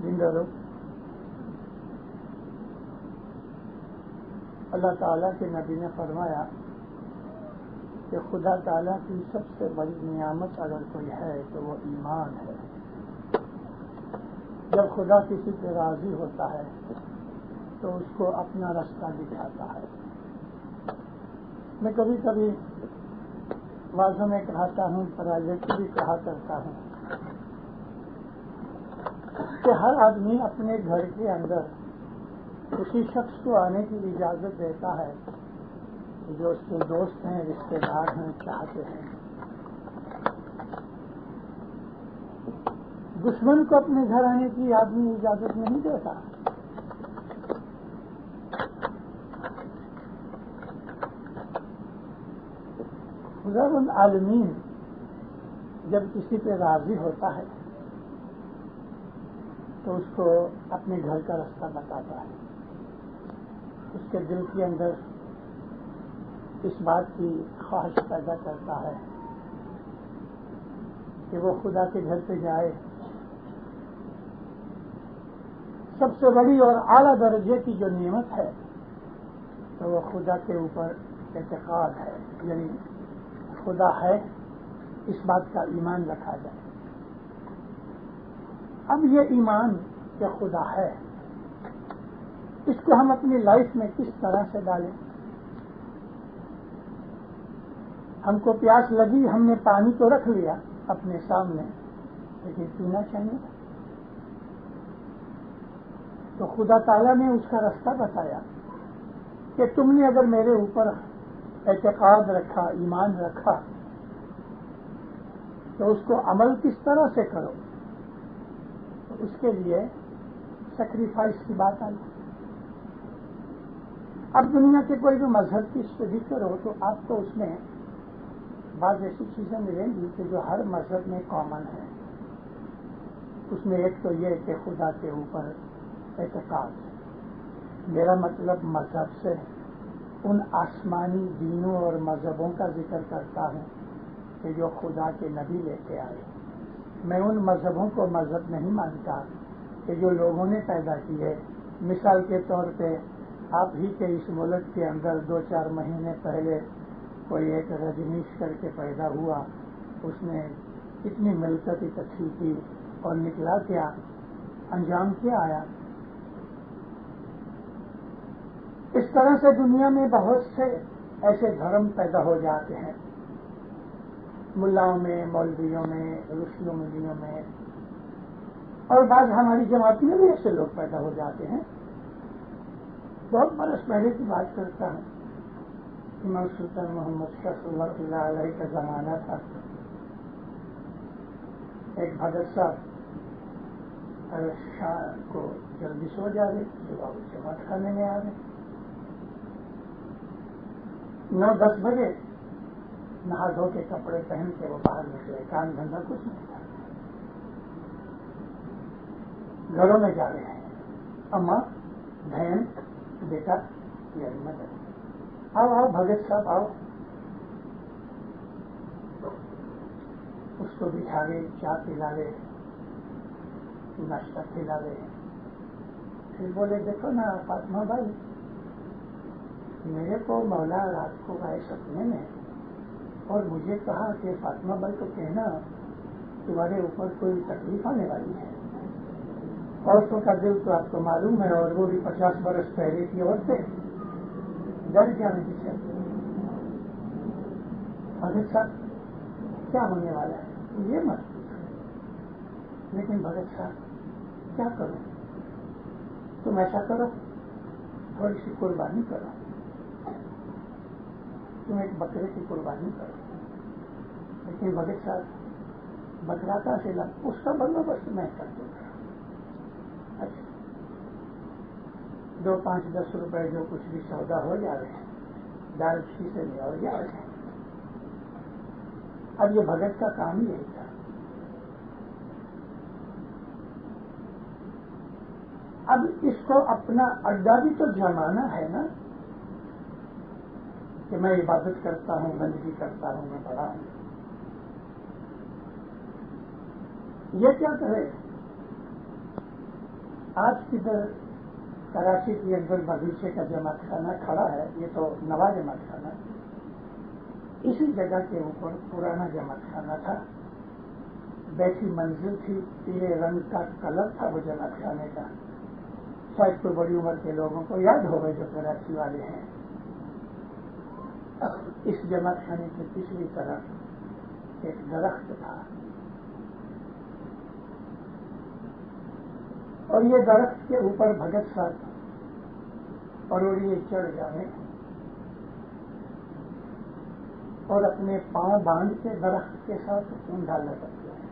زندہ رہو. اللہ تعالیٰ کے نبی نے فرمایا کہ خدا تعالیٰ کی سب سے بڑی نعمت اگر کوئی ہے تو وہ ایمان ہے. جب خدا کسی پہ راضی ہوتا ہے تو اس کو اپنا راستہ دکھاتا ہے. میں کبھی کبھی واضح میں کہتا ہوں، پرائیویٹ بھی کہا کرتا ہوں کہ ہر آدمی اپنے گھر کے اندر کسی شخص کو آنے کی اجازت دیتا ہے جو اس کے دوست ہیں، رشتے دار ہیں، چاہتے ہیں. دشمن کو اپنے گھر آنے کی آدمی اجازت نہیں دیتا. خدا رب العالمین جب کسی پہ راضی ہوتا ہے تو اس کو اپنے گھر کا راستہ بتاتا ہے. اس کے دل کے اندر اس بات کی خواہش پیدا کرتا ہے کہ وہ خدا کے گھر پہ جائے. سب سے بڑی اور اعلیٰ درجے کی جو نعمت ہے تو وہ خدا کے اوپر اعتقاد ہے، یعنی خدا ہے، اس بات کا ایمان رکھا جائے. اب یہ ایمان کہ خدا ہے، اس کو ہم اپنی لائف میں کس طرح سے ڈالیں؟ ہم کو پیاس لگی، ہم نے پانی تو رکھ لیا اپنے سامنے، لیکن پینا چاہیے. تو خدا تعالیٰ نے اس کا راستہ بتایا کہ تم نے اگر میرے اوپر اعتقاد رکھا، ایمان رکھا، تو اس کو عمل کس طرح سے کرو. تو اس کے لیے سیکریفائس کی بات آئی. اب دنیا کے کوئی بھی مذہب کی اسٹڈی کرو تو آپ کو اس میں بعض ایسی چیزیں ملیں گی کہ جو ہر مذہب میں کامن ہے. اس میں ایک تو یہ کہ خدا کے اوپر اعتقاد. میرا مطلب مذہب سے ان آسمانی دینوں اور مذہبوں کا ذکر کرتا ہوں کہ جو خدا کے نبی لے کے آئے. میں ان مذہبوں کو مذہب نہیں مانتا کہ جو لوگوں نے پیدا کیے. مثال کے طور پہ آپ ہی کے اس ملک کے اندر 2-4 مہینے پہلے کوئی ایک رجنیش کر کے پیدا ہوا، اس نے کتنی ملکت اکٹھی کی اور نکلا کیا، انجام کیا آیا. اس طرح سے دنیا میں بہت سے ایسے دھرم پیدا ہو جاتے ہیں، ملاؤں میں، مولویوں میں، رشیوں ملیوں میں، اور بعض ہماری جماعت میں بھی ایسے لوگ پیدا ہو جاتے ہیں. بہت برس پہلے کی بات کرتا ہوں، امام سلطان محمد شاہ صلی اللہ علیہ کا زمانہ تھا. ایک بھگت صاحب شام کو جلدی سو جا رہے، صبح جماعت کھانے میں آ گئے. 9-10 بجے نہا دھو کے کپڑے پہن کے وہ باہر نکلے. کام دھندا کچھ نہیں تھا. گھروں میں جا رہے ہیں، اماں، بہن، بیٹا، یہ مدد، آؤ آؤ بھگت صاحب آؤ. اس کو بٹھا لے، چائے پلا لے، ناشتہ کھلا لے. پھر بولے دیکھو نا فاطمہ بھائی، میرے کو مولا رات کو آئے سپنے میں اور مجھے کہا کہ فاطمہ بھائی کو کہنا تمہارے اوپر کوئی تکلیف آنے والی ہے. عورتوں کا دل تو آپ کو معلوم ہے، اور وہ بھی 50 برس پہلے کی عورتیں ڈر جانے کی چاہیے. بھگت صاحب کیا ہونے والا ہے یہ مت پوچھو، لیکن بھگت صاحب کیا کرو؟ تم ایسا کرو، تھوڑی سی قربانی کرو، تم ایک بکرے کی قربانی کرو. لیکن بھگت صاحب بکرا کا سیلا اس کا بندوبست میں کر دوں گا. اچھا 2, 5, 10 روپے جو کچھ بھی سودا ہو جا رہے ہیں، دال سے لے اور جا رہے ہیں. اب یہ بھگت کا کام ہی یہی تھا. اب اس کو اپنا اڈا بھی تو جمانا ہے نا کہ میں عبادت کرتا ہوں، بندگی کرتا ہوں، میں بڑا ہوں. یہ کیا کرے؟ آج کدھر کراچی کے اندر بغیچے کا جماعت خانہ کھڑا ہے، یہ تو نوا جماعت خانہ، اسی جگہ کے اوپر پرانا جماعت خانہ تھا، بیٹھی منزل تھی، پیلے رنگ کا کلر تھا وہ جماعت خانے کا، شاید تو بڑی عمر کے لوگوں کو یاد ہوگا جو کراچی والے ہیں۔ اس جماعت خانے کی پچھلی طرف ایک درخت تھا، اور یہ درخت کے اوپر بھگت صاحب پروڑیے چڑھ جانے اور اپنے پاؤں باندھ کے درخت کے ساتھ اونڈا لٹکتے ہیں۔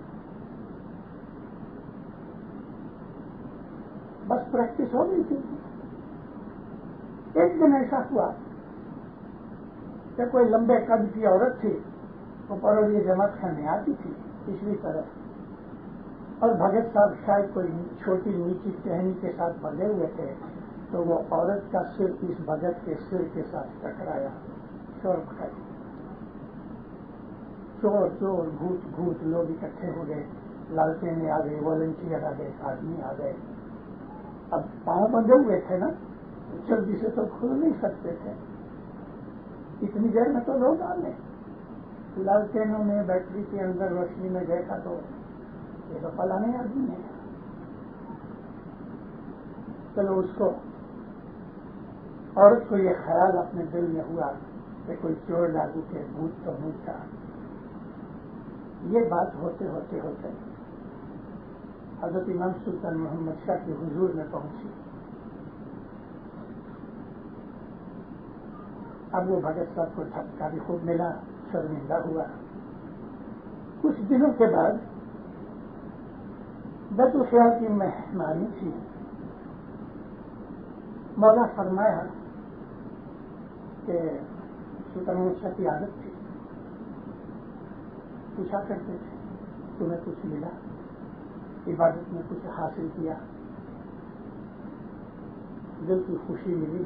بس پریکٹس ہو گئی تھی۔ ایک دن ایسا ہوا کہ کوئی لمبے قد کی عورت تھی، وہ پروڑیے جماعت خانے آتی تھی پچھلی طرف، اور بھگت صاحب شاید کوئی چھوٹی نیچی ٹہنی کے ساتھ بندھے ہوئے تھے، تو وہ عورت کا سر اس بھگت کے سر کے ساتھ ٹکرایا، شور پکائی، چور چور بھوت بھوت، لوگ اکٹھے ہو گئے، لالٹینیں آ گئی، والنٹیئر آ گئے، آدمی آ گئے۔ اب پاؤں بندھے ہوئے تھے نا، جلدی سے تو کھل نہیں سکتے تھے، اتنی دیر میں تو لوگ آ گئے۔ لالٹینوں نے بیٹری کے اندر روشنی میں دیکھا تو یہ تو فلانے آدمی ہے، چلو اس کو، عورت کو یہ خیال اپنے دل میں ہوا کہ کوئی چور ڈاکو کے بھوت تو نہیں تھا۔ یہ بات ہوتے ہوتے ہوتے حضرت امام سلطان محمد شاہ کے حضور میں پہنچی۔ اب وہ بھگت صاحب کو جھٹکا بھی خوب ملا، شرمندہ ہوا۔ کچھ دنوں کے بعد بیت الخیال کی مہمانی تھی، مولا فرمایا کہ سلطان محمد شاہ کی عادت تھی، پوچھا کرتے تھے تمہیں کچھ ملا، عبادت میں کچھ حاصل کیا، دل کی خوشی ملی،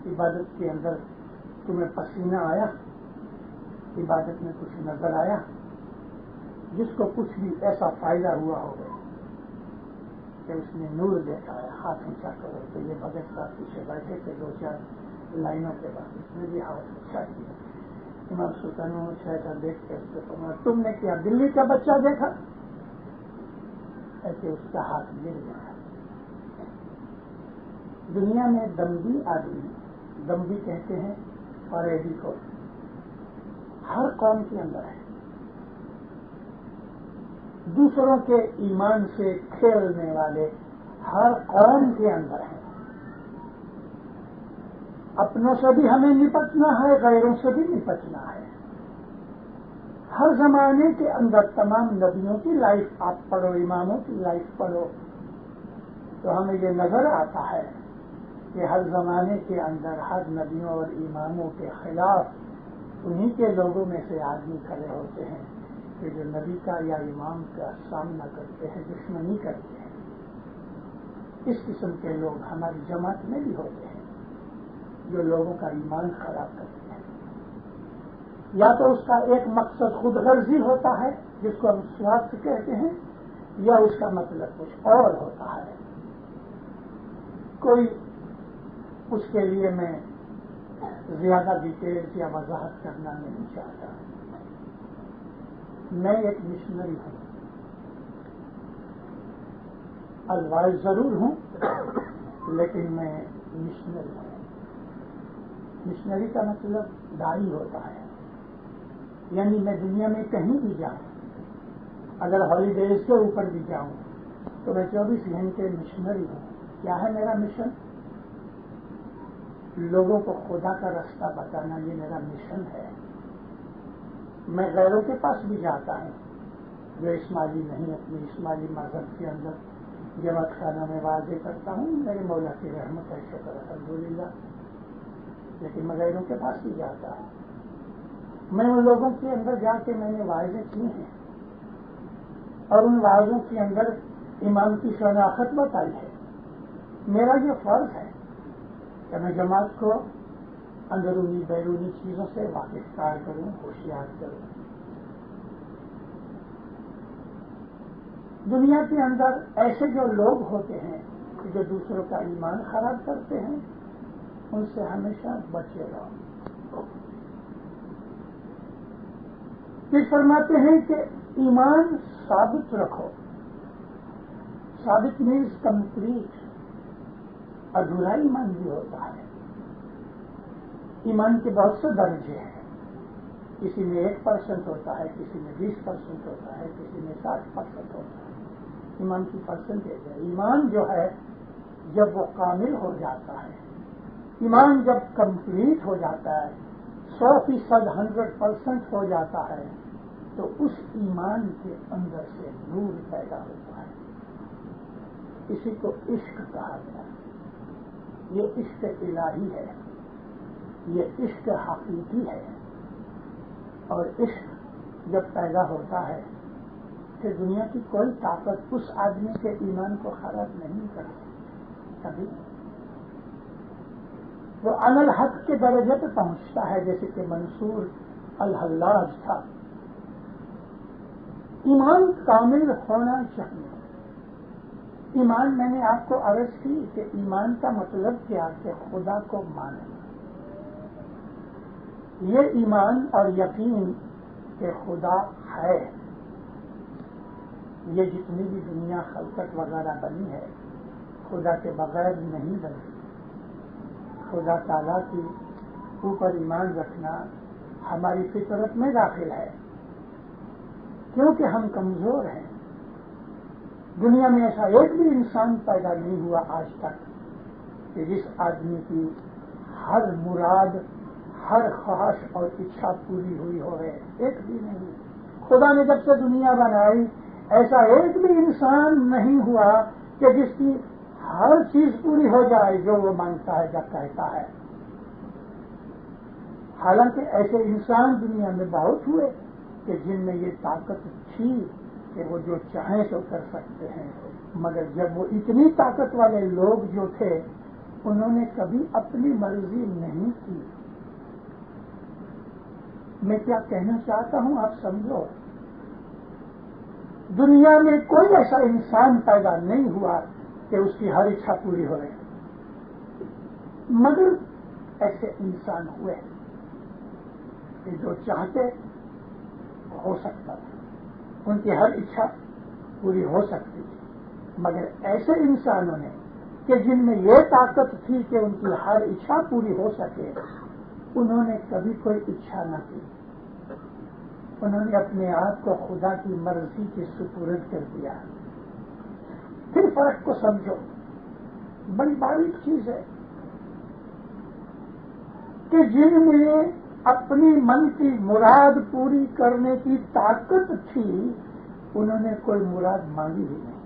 عبادت کے اندر تمہیں پسینہ آیا، عبادت میں کچھ نظر آیا، جس کو کچھ بھی ایسا فائدہ ہوا ہوگا کہ اس نے نور دیکھا ہے، ہاتھ اونچا کرو۔ تو یہ بھگت صاحب پیچھے بیٹھے تھے، دو چار لائنوں کے بعد اس نے بھی ہاتھ اونچا کیا۔ امام سلطان محمد شاہ کا دیکھ کے اس سے فرمایا تم نے کیا دلی کا بچہ دیکھا؟ ایسے اس کا ہاتھ گر گیا۔ دنیا میں دمبی آدمی، دمبی کہتے ہیں فریبی کو، ہر قوم کے اندر ہے، دوسروں کے ایمان سے کھیلنے والے ہر قوم کے اندر ہیں۔ اپنوں سے بھی ہمیں نپٹنا ہے، غیروں سے بھی نپٹنا ہے۔ ہر زمانے کے اندر تمام نبیوں کی لائف آپ پڑھو، اماموں کی لائف پڑھو، تو ہمیں یہ نظر آتا ہے کہ ہر زمانے کے اندر ہر نبیوں اور اماموں کے خلاف انہی کے لوگوں میں سے آدمی کھڑے ہوتے ہیں کہ جو نبی کا یا امام کا سامنا کرتے ہیں، دشمنی کرتے ہیں۔ اس قسم کے لوگ ہماری جماعت میں بھی ہوتے ہیں جو لوگوں کا ایمان خراب کرتے ہیں۔ یا تو اس کا ایک مقصد خود غرضی ہوتا ہے جس کو ہم سوارتھ کہتے ہیں، یا اس کا مطلب کچھ اور ہوتا ہے۔ کوئی اس کے لیے میں زیادہ ڈیٹیلز یا وضاحت کرنا نہیں چاہتا۔ میں ایک مشنری ہوں، الوائز ضرور ہوں، لیکن میں مشنری ہوں۔ مشنری کا مطلب داعی ہوتا ہے، یعنی میں دنیا میں کہیں بھی جاؤں، اگر ہالیڈیز کے اوپر بھی جاؤں تو میں 24 گھنٹے مشنری ہوں۔ کیا ہے میرا مشن؟ لوگوں کو خدا کا رستہ بتانا، یہ میرا مشن ہے۔ میں غیروں کے پاس بھی جاتا ہوں جو اسماعیلی نہیں، اپنی اسماعیلی مذہب کے اندر جماعت خانہ میں واضح کرتا ہوں، میرے مولا کی رحمت ہے، شکر الحمدللہ، لیکن میں غیروں کے پاس بھی جاتا ہوں۔ میں ان لوگوں کے اندر جا کے میں نے واعظیں کی ہیں اور ان واعظوں کے اندر ایمان کی شناخت بتائی ہے۔ میرا یہ فرض ہے کہ میں جماعت کو اندرونی بیرونی چیزوں سے واقف کار کروں، ہوشیار کروں۔ دنیا کے اندر ایسے جو لوگ ہوتے ہیں کہ جو دوسروں کا ایمان خراب کرتے ہیں، ان سے ہمیشہ بچے رہو۔ یہ فرماتے ہیں کہ ایمان ثابت رکھو۔ ثابت مینز کمپلیٹ۔ ادھورا ایمان بھی ہوتا ہے۔ ایمان کے بہت سے درجے ہیں، کسی میں 1% ہوتا ہے، کسی میں 20% ہوتا ہے، کسی میں 60% ہوتا ہے۔ ایمان کی پرسنٹیج ہے۔ ایمان جو ہے جب وہ کامل ہو جاتا ہے، ایمان جب کمپلیٹ ہو جاتا ہے، 100% 100% ہو جاتا ہے، تو اس ایمان کے اندر سے نور پیدا ہوتا ہے۔ اسی کو عشق کہا گیا ہے۔ یہ عشق الہی ہے، یہ عشق حقیقی ہے۔ اور عشق جب پیدا ہوتا ہے کہ دنیا کی کوئی طاقت اس آدمی کے ایمان کو خراب نہیں کرتی کبھی۔ وہ علی الحق کے درجے پہ پہنچتا ہے، جیسے کہ منصور الحلاج تھا۔ ایمان کامل ہونا چاہیے۔ ایمان، میں نے آپ کو عرض کی کہ ایمان کا مطلب کیا کہ خدا کو ماننا۔ یہ ایمان اور یقین کہ خدا ہے، یہ جتنی بھی دنیا خلقت وغیرہ بنی ہے، خدا کے بغیر نہیں بنی۔ خدا تعالیٰ کی اوپر ایمان رکھنا ہماری فطرت میں داخل ہے، کیونکہ ہم کمزور ہیں۔ دنیا میں ایسا ایک بھی انسان پیدا نہیں ہوا آج تک کہ جس آدمی کی ہر مراد، ہر خواہش اور اچھا پوری ہوئی ہو، ایک بھی نہیں۔ خدا نے جب سے دنیا بنائی، ایسا ایک بھی انسان نہیں ہوا کہ جس کی ہر چیز پوری ہو جائے جو وہ مانگتا ہے یا کہتا ہے۔ حالانکہ ایسے انسان دنیا میں بہت ہوئے کہ جن میں یہ طاقت تھی کہ وہ جو چاہیں تو کر سکتے ہیں، مگر جب وہ اتنی طاقت والے لوگ جو تھے، انہوں نے کبھی اپنی مرضی نہیں کی۔ میں کیا کہنا چاہتا ہوں آپ سمجھو۔ دنیا میں کوئی ایسا انسان پیدا نہیں ہوا کہ اس کی ہر اچھا پوری ہو رہی، مگر ایسے انسان ہوئے کہ جو چاہتے ہو سکتا تھا، ان کی ہر اچھا پوری ہو سکتی تھی، مگر ایسے انسانوں نے کہ جن میں یہ طاقت تھی کہ ان کی ہر اچھا پوری ہو سکے، انہوں نے کبھی کوئی اچھا نہ کی۔ انہوں نے اپنے آپ کو خدا کی مرضی کے سپرد کر دیا۔ پھر فرق کو سمجھو، بڑی باریک چیز ہے کہ جن میں اپنی من کی مراد پوری کرنے کی طاقت تھی، انہوں نے کوئی مراد مانگی ہی نہیں۔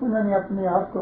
انہوں نے اپنے آپ کو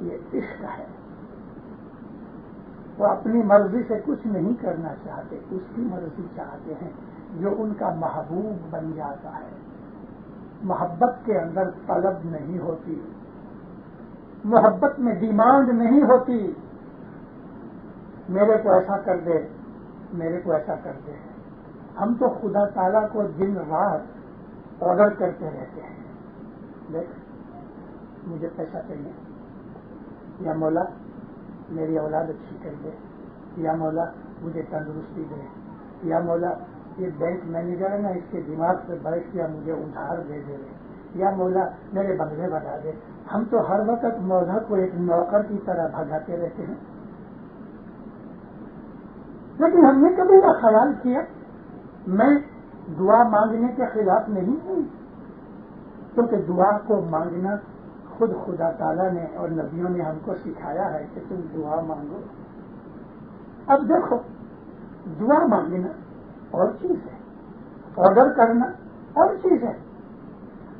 یہ عشق ہے۔ وہ اپنی مرضی سے کچھ نہیں کرنا چاہتے، اس کی مرضی چاہتے ہیں جو ان کا محبوب بن جاتا ہے۔ محبت کے اندر طلب نہیں ہوتی، محبت میں ڈیمانڈ نہیں ہوتی، میرے کو ایسا کر دے، میرے کو ایسا کر دے۔ ہم تو خدا تعالیٰ کو دن رات آرڈر کرتے رہتے ہیں، دیکھ مجھے پیسہ چاہیے، یا مولا میری اولاد اچھی کر دے، یا مولا مجھے تندرستی دے، یا مولا یہ بینک مینیجر ہے نا، اس کے دماغ پہ بیٹھ کے مجھے ادھار دے دے، یا مولا میرے بنگلے بنا دے۔ ہم تو ہر وقت مولا کو ایک نوکر کی طرح بھگاتے رہتے ہیں، لیکن ہم نے کبھی نہ خیال کیا۔ میں دعا مانگنے کے خلاف نہیں ہوں، کیونکہ دعا کو مانگنا خود خدا تعالیٰ نے اور نبیوں نے ہم کو سکھایا ہے کہ تم دعا مانگو۔ اب دیکھو، دعا مانگنا اور چیز ہے، آرڈر کرنا اور چیز ہے۔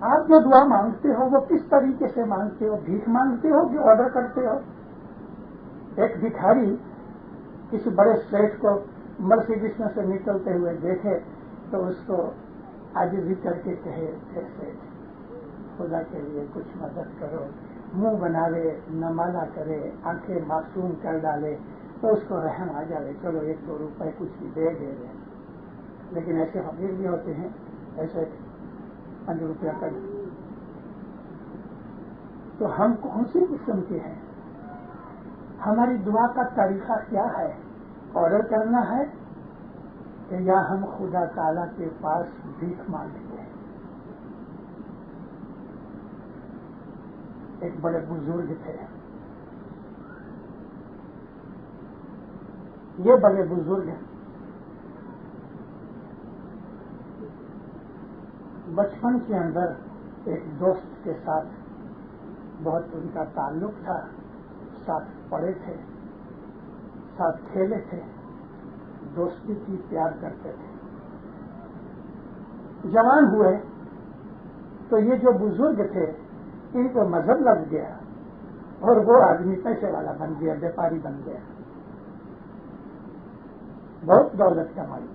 آپ جو دعا مانگتے ہو وہ کس طریقے سے مانگتے ہو؟ بھیک مانگتے ہو کہ آرڈر کرتے ہو؟ ایک بھکاری کسی بڑے سیٹ کو مرسیڈیز میں سے نکلتے ہوئے دیکھے تو اس کو عاجزی کر کے کہے، سیٹ خدا کے لیے کچھ مدد کرو، منہ بناوے، نمانا کرے، آنکھیں معصوم کر ڈالے تو اس کو رحم آ جائے، چلو 1-2 روپے کچھ بھی دے دے۔ لیکن ایسے فقیر بھی ہوتے ہیں، ایسے 5 روپیہ کا۔ تو ہم کون سی قسم کے ہیں؟ ہماری دعا کا طریقہ کیا ہے؟ آرڈر کرنا ہے کہ یا ہم خدا تعالیٰ کے پاس بھیک مانگتے ہیں؟ ایک بڑے بزرگ تھے، یہ بڑے بزرگ بچپن کے اندر ایک دوست کے ساتھ بہت ان کا تعلق تھا، ساتھ پڑھے تھے، ساتھ کھیلے تھے، دوستی کی، پیار کرتے تھے۔ جوان ہوئے تو یہ جو بزرگ تھے ان کو مذہب لگ گیا اور وہ آدمی پیسے والا بن گیا، بیپاری بن گیا، بہت دولت کمائی۔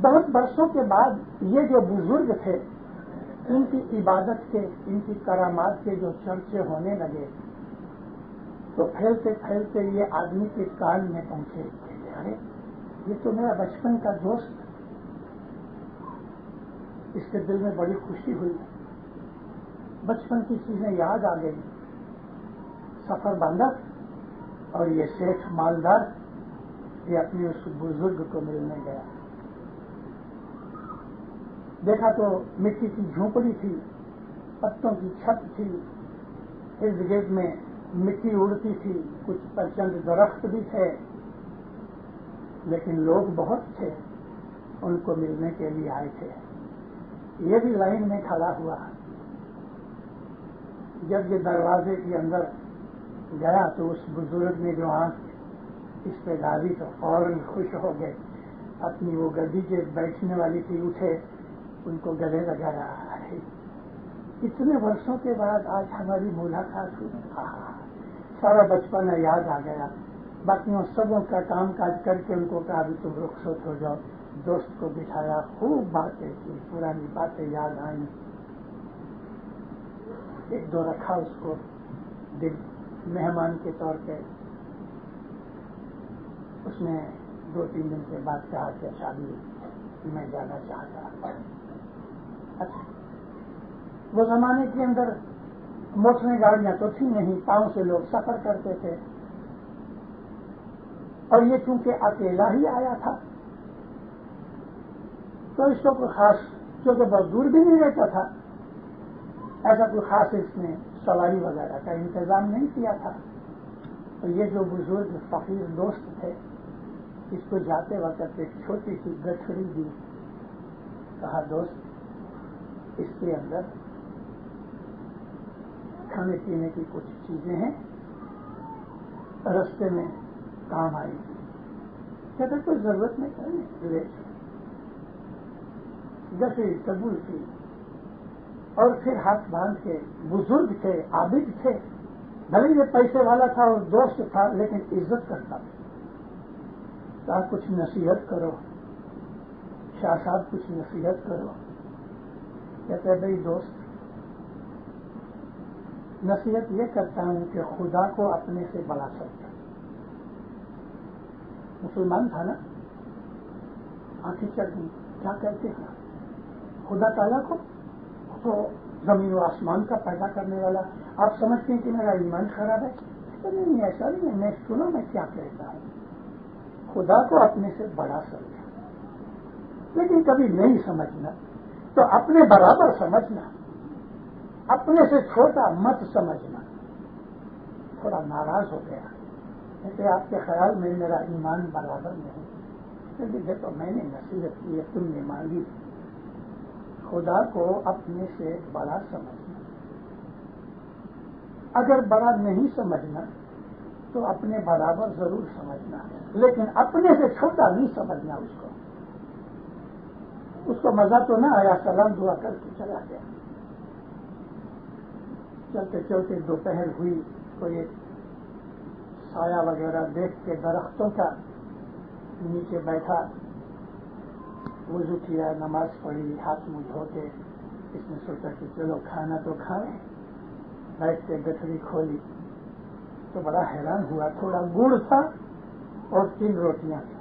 بہت برسوں کے بعد یہ جو بزرگ تھے ان کی عبادت کے، ان کی کرامات کے جو چرچے ہونے لگے تو پھیلتے پھیلتے یہ آدمی کے کان میں پہنچے کہ ارے یہ تو میرا بچپن کا دوست۔ اس کے دل میں بڑی خوشی ہوئی، بچپن کی چیزیں یاد آ گئی، سفر باندھا اور یہ شیخ مالدار یہ اپنے اس بزرگ کو ملنے گیا۔ دیکھا تو مٹی کی جھونپڑی تھی، پتوں کی چھت تھی، ارد گرد میں مٹی اڑتی تھی، کچھ چند درخت بھی تھے، لیکن لوگ بہت تھے ان کو ملنے کے لیے آئے تھے۔ یہ بھی لائن میں کھڑا ہوا۔ جب یہ دروازے کے اندر گیا تو اس بزرگ نے جو آنکھ اس پہ ڈالی تو فوراً خوش ہو گئے، اپنی وہ گدی کے بیٹھنے والی تھی اٹھے، ان کو گلے لگایا۔ اتنے برسوں کے بعد آج ہماری ملاقات ہوئی، سارا بچپن یاد آ گیا۔ باقیوں سبوں کا کام کاج کر کے ان کو کہا بھی تم رخصت ہو جاؤ، دوست کو بٹھایا، خوب باتیں کی، پرانی باتیں یاد آئیں، ایک دو رکھا اس کو دل مہمان کے طور پہ۔ اس نے 2-3 دن کے بعد کہا کہ شادی میں جانا چاہتا۔ اچھا، وہ زمانے کے اندر موٹر گاڑیاں تو تھی نہیں، پاؤں سے لوگ سفر کرتے تھے، اور یہ چونکہ اکیلا ہی آیا تھا تو اس کو کوئی خاص، کیونکہ بہت دور بھی نہیں رہتا تھا، ایسا کوئی خاص اس نے سواری وغیرہ کا انتظام نہیں کیا تھا۔ تو یہ جو بزرگ فقیر دوست تھے اس کو جاتے وقت ایک چھوٹی سی گٹھڑی دی، کہا دوست اس کے اندر کھانے پینے کی کچھ چیزیں ہیں، رستے میں کام آئی گی۔ کہتے کوئی ضرورت نہیں کرنے لے گٹھڑی قبول کی، اور پھر ہاتھ باندھ کے، بزرگ تھے، عابد تھے، بھلے یہ پیسے والا تھا اور دوست تھا لیکن عزت کرتا تھا۔ کہا کچھ نصیحت کرو شاہ صاحب، کچھ نصیحت کرو۔ کہتے بھائی دوست، نصیحت یہ کرتا ہوں کہ خدا کو اپنے سے بڑا سمجھو۔ مسلمان تھا نا، آنکھیں چڑھ گئی، کیا کہتے ہیں خدا تعالیٰ کو؟ تو زمین و آسمان کا پیدا کرنے والا، آپ سمجھتے ہیں کہ میرا ایمان خراب ہے؟ تو نہیں، ایسا نہیں ہے، میں سنو میں کیا کہتا ہوں، خدا کو اپنے سے بڑا سمجھا، لیکن کبھی نہیں سمجھنا تو اپنے برابر سمجھنا، اپنے سے چھوٹا مت سمجھنا۔ تھوڑا ناراض ہو گیا کہ آپ کے خیال میں میرا ایمان برابر نہیں، لیکن دیکھو میں نے نصیحت کی ہے، تم نے مانگی، خدا کو اپنے سے بڑا سمجھنا، اگر بڑا نہیں سمجھنا تو اپنے برابر ضرور سمجھنا، لیکن اپنے سے چھوٹا نہیں سمجھنا۔ اس کو مزہ تو نہ آیا، سلام دعا کر کے چلا گیا۔ چلتے چلتے دوپہر ہوئی، کوئی ایک سایہ وغیرہ دیکھ کے درختوں کا نیچے بیٹھا، وضو کیا، نماز پڑھی، ہاتھ منہ دھو کے اس نے سوچا کہ چلو کھانا تو کھائیں، بیٹھ کے گٹھڑی کھولی تو بڑا حیران ہوا، تھوڑا گڑ تھا اور 3 روٹیاں تھیں۔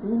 3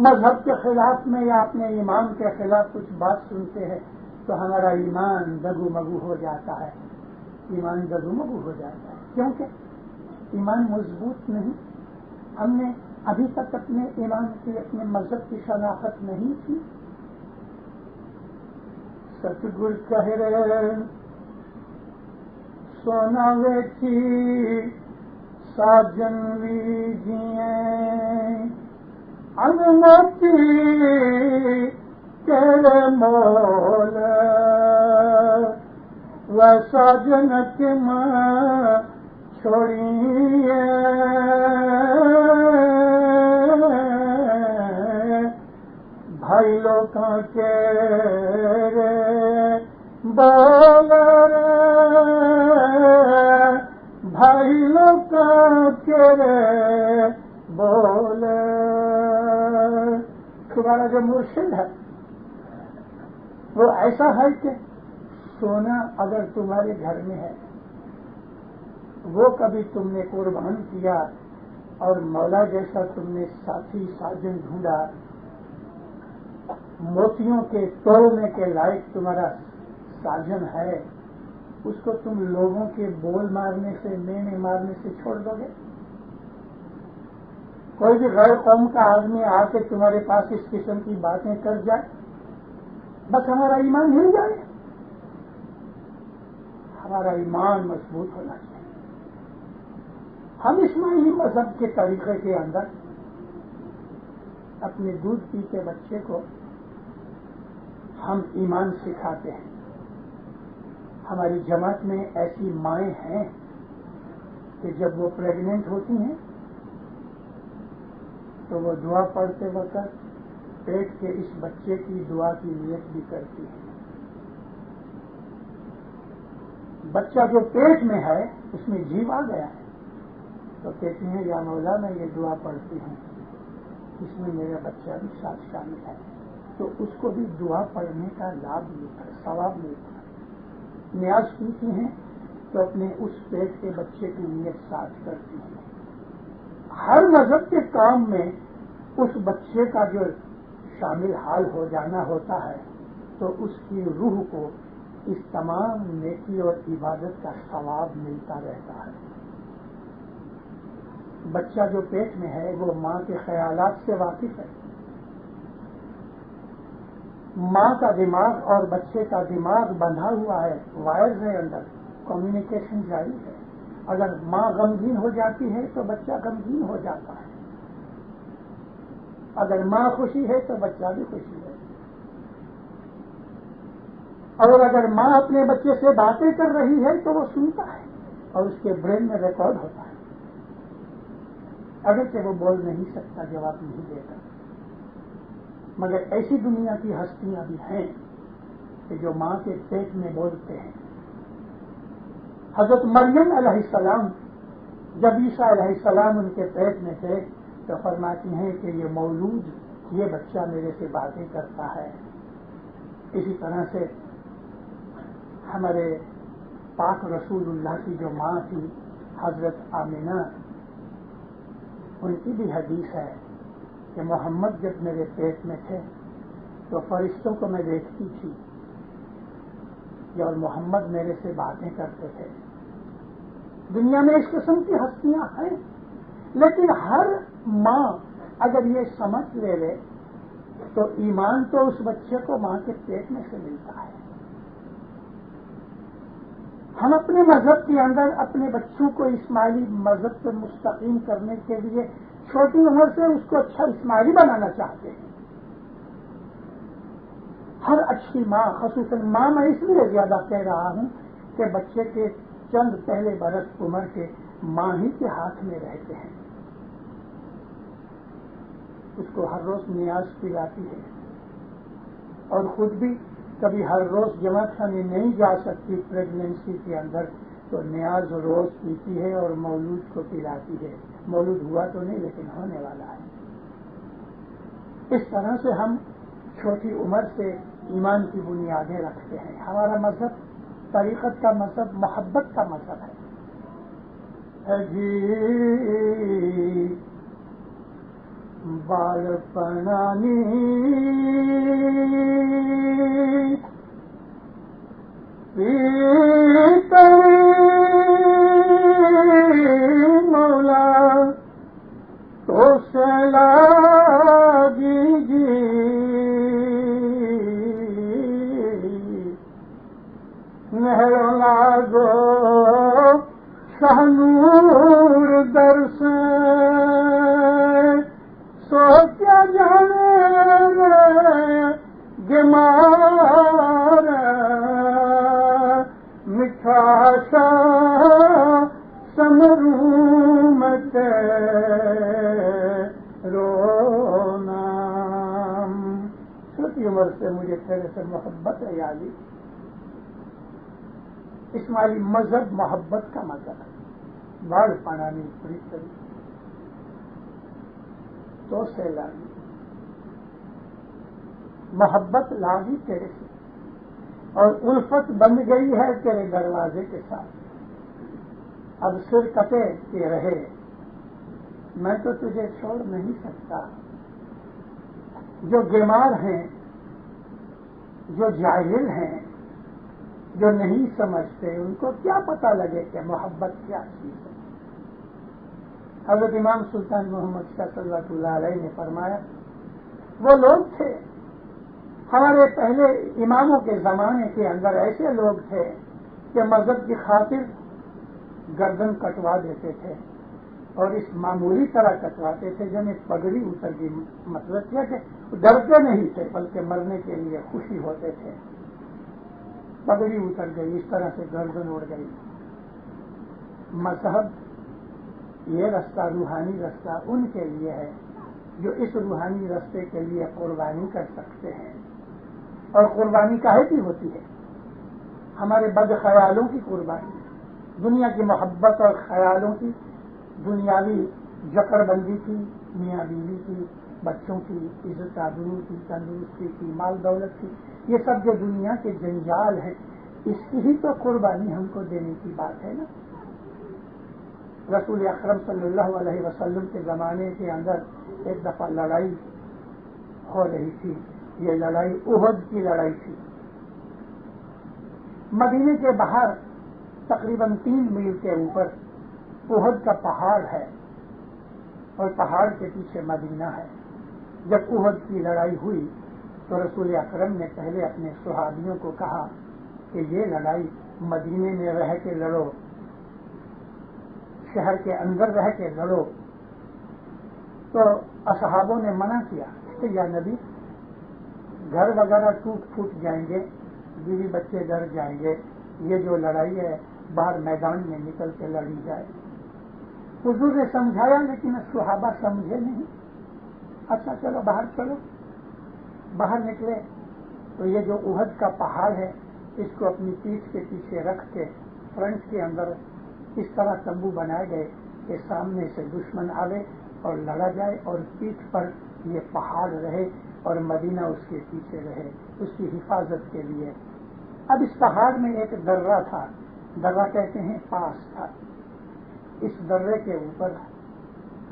مذہب کے خلاف میں یا اپنے ایمان کے خلاف کچھ بات سنتے ہیں تو ہمارا ایمان دگو مگو ہو جاتا ہے. ایمان دگو مگو ہو جاتا ہے کیونکہ ایمان مضبوط نہیں. ہم نے ابھی تک اپنے ایمان کی اپنے مذہب کی شناخت نہیں کی. ستگر کہہ رہے سونا ویچی ساجن لیجیے انمتی تیرے مول و ساجن کی ماں چھوڑیے بھائی لوگوں کے بول بھائی لوگوں کے بول. تمہارا جو مرشد ہے وہ ایسا ہے کہ سونا اگر تمہارے گھر میں ہے وہ کبھی تم نے قربان کیا اور مولا جیسا تم نے ساتھی ساجن ڈھونڈا موتیوں کے توڑنے کے لائق تمہارا ساجن ہے اس کو تم لوگوں کے بول مارنے سے مینے مارنے سے چھوڑ دو گے؟ کوئی بھی غیر قوم کا آدمی آ کے تمہارے پاس اس قسم کی باتیں کر جائے بس ہمارا ایمان ہل جائے. ہمارا ایمان مضبوط ہونا چاہیے. ہم اسماعیلی مذہب کے طریقے کے اندر اپنے دودھ پیتے بچے کو ہم ایمان سکھاتے ہیں. ہماری جماعت میں ایسی مائیں ہیں کہ جب وہ پریگننٹ ہوتی ہیں تو وہ دعا پڑھتے وقت پیٹ کے اس بچے کی دعا کی نیت بھی کرتی ہے. بچہ جو پیٹ میں ہے اس میں جیو آ گیا ہے تو کہتی ہیں یا مولا میں یہ دعا پڑھتی ہوں اس میں میرا بچہ بھی ساتھ شامل ہے تو اس کو بھی دعا پڑھنے کا لابھ ملتا ہے ثواب ملتا ہے. نیاز پوچھتی ہیں تو اپنے اس پیٹ کے بچے کی نیت ساتھ کرتی ہیں. ہر مذہب کے کام میں اس بچے کا جو شامل حال ہو جانا ہوتا ہے تو اس کی روح کو اس تمام نیکی اور عبادت کا ثواب ملتا رہتا ہے. بچہ جو پیٹ میں ہے وہ ماں کے خیالات سے واقف ہے. ماں کا دماغ اور بچے کا دماغ بندھا ہوا ہے وائرز ہے اندر کمیونیکیشن جاری ہے. اگر ماں غمگین ہو جاتی ہے تو بچہ غمگین ہو جاتا ہے. اگر ماں خوشی ہے تو بچہ بھی خوشی ہے. اور اگر ماں اپنے بچے سے باتیں کر رہی ہے تو وہ سنتا ہے اور اس کے برین میں ریکارڈ ہوتا ہے اگرچہ وہ بول نہیں سکتا جواب نہیں دیتا. مگر ایسی دنیا کی ہستیاں بھی ہیں کہ جو ماں کے پیٹ میں بولتے ہیں. حضرت مریم علیہ السلام جب عیسیٰ علیہ السلام ان کے پیٹ میں تھے تو فرماتی ہیں کہ یہ مولود یہ بچہ میرے سے باتیں کرتا ہے. اسی طرح سے ہمارے پاک رسول اللہ کی جو ماں تھی حضرت آمینہ ان کی بھی حدیث ہے کہ محمد جب میرے پیٹ میں تھے تو فرشتوں کو میں دیکھتی تھی اور محمد میرے سے باتیں کرتے تھے. دنیا میں اس قسم کی ہستیاں ہیں لیکن ہر ماں اگر یہ سمجھ لے تو ایمان تو اس بچے کو ماں کے پیٹ میں سے ملتا ہے. ہم اپنے مذہب کے اندر اپنے بچوں کو اسماعیلی مذہب پر مستقیم کرنے کے لیے چھوٹی عمر سے اس کو اچھا اسماعیلی بنانا چاہتے ہیں. ہر اچھی ماں خصوصاً ماں میں اس لیے زیادہ کہہ رہا ہوں کہ بچے کے چند پہلے برس عمر کے ماں ہی کے ہاتھ میں رہتے ہیں. اس کو ہر روز نیاز پلاتی ہے اور خود بھی کبھی ہر روز جمع خانے نہیں جا سکتی پریگنینسی کے اندر تو نیاز روز پیتی ہے اور مولود کو پلاتی ہے. مولود ہوا تو نہیں لیکن ہونے والا ہے. اس طرح سے ہم چھوٹی عمر سے ایمان کی بنیادیں رکھتے ہیں. ہمارا مذہب طریقت کا مذہب محبت کا مذہب ہے. بال پنانی مولا تو سلاگی جی نہر لاگو شہنور درس سو کیا جانے گمار مٹھا سا سمرومت رونا. چھوٹی عمر سے مجھے تیرے سے محبت ہے یادی. اسماعیلی مذہب محبت کا مذہب ہے. بال پنانی پوری کری تو سے لاگی محبت لاگی تیرے سے اور الفت بن گئی ہے تیرے دروازے کے ساتھ. اب سر کٹے کہ رہے میں تو تجھے چھوڑ نہیں سکتا. جو بیمار ہیں جو جاہل ہیں جو نہیں سمجھتے ان کو کیا پتہ لگے کہ محبت کیا چیز ہے. حضرت امام سلطان محمد شاہ صلی اللہ علیہ نے فرمایا وہ لوگ تھے ہمارے پہلے اماموں کے زمانے کے اندر ایسے لوگ تھے کہ مذہب کی خاطر گردن کٹوا دیتے تھے اور اس معمولی طرح کٹواتے تھے جنہیں پگڑی اتر گئی. مطلب کیا کہ ڈرتے نہیں تھے بلکہ مرنے کے لیے خوشی ہوتے تھے. پگڑی اتر گئی اس طرح سے گردن اڑ گئی. مذہب یہ رستہ روحانی رستہ ان کے لیے ہے جو اس روحانی رستے کے لیے قربانی کر سکتے ہیں. اور قربانی کاہے کی ہوتی ہے؟ ہمارے بد خیالوں کی قربانی, دنیا کی محبت اور خیالوں کی, دنیاوی جکڑ بندی کی, میاں بیوی کی, بچوں کی, عزت آبرو کی, تندرستی کی, مال دولت کی, یہ سب جو دنیا کے جنجال ہیں اس کی ہی تو قربانی ہم کو دینے کی بات ہے نا. رسول اکرم صلی اللہ علیہ وسلم کے زمانے کے اندر ایک دفعہ لڑائی ہو رہی تھی. یہ لڑائی احد کی لڑائی تھی. مدینے کے باہر تقریباً 3 میل کے اوپر احد کا پہاڑ ہے اور پہاڑ کے پیچھے مدینہ ہے. جب احد کی لڑائی ہوئی تو رسول اکرم نے پہلے اپنے صحابیوں کو کہا کہ یہ لڑائی مدینے میں رہ کے لڑو, شہر کے اندر رہ کے لڑو. تو اصحابوں نے منع کیا کہ یا نبی گھر وغیرہ ٹوٹ پھوٹ جائیں گے, بیوی بچے ڈر جائیں گے, یہ جو لڑائی ہے باہر میدان میں نکل کے لڑی جائے. حضور نے سمجھایا لیکن صحابہ سمجھے نہیں. اچھا چلو باہر چلو. باہر نکلے تو یہ جو احد کا پہاڑ ہے اس کو اپنی پیٹھ کے پیچھے رکھ کے فرنٹ کے اندر اس طرح تمبو بنائے گئے کہ سامنے سے دشمن آوے اور لڑا جائے اور پیٹھ پر یہ پہاڑ رہے اور مدینہ اس کے پیچھے رہے اس کی حفاظت کے لیے. اب اس پہاڑ میں ایک درہ تھا, درہ کہتے ہیں پاس تھا. اس درے کے اوپر